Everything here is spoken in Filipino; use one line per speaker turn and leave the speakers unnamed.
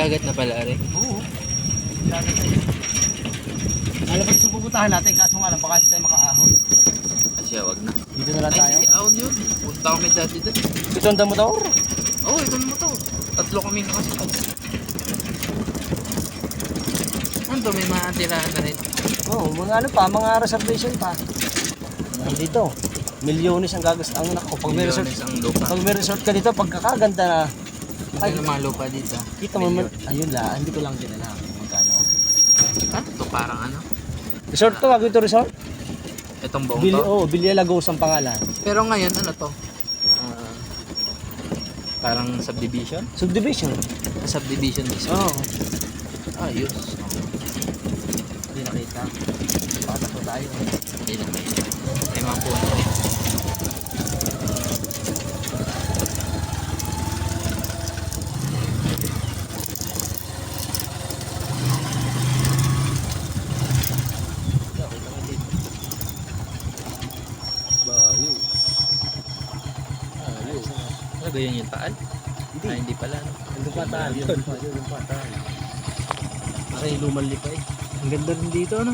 Dagat na pala rin.
Oo. Dagat na yun. Alam ko sa pupuntahan natin, kaso nga lang, baka hindi tayo makaahon.
Kasi wag na.
Dito na lang tayo.
Ay, ahon yun. Punta kami dati doon.
Ito ang motor.
Oo, ito mo to. Tatlo kami nakasakad. Ano to, may mga tirahan na rin.
Oo, mga ano pa, mga reservation pa. Dito, milyones ang gagas. Ang nako, pag may resort,
Milyones ang lupa.
pag may resort ka dito, pagkakaganda na.
Ay, ang mga lupa dito.
Kita mo man, ayun la, hindi ko lang din alam kung magkano.
Ano to, parang ano?
Resort to, wag ito resort.
Itong buong to.
Oh, Bilya Lagos ang pangalan.
Pero ngayon, ano to? Parang subdivision?
Subdivision.
Subdivision mismo.
Oo.
Ayos.
Hindi nakita. Patas na tayo.
Hindi na may. May mga puno rin.
Bayo.
Ayos. Ano ba yun yung taal?
Hindi.
Ah, hindi pala. No?
Andun pa tayo. Yun pa tayo. Aray, lumang lipay.
Ang ganda rin dito, no?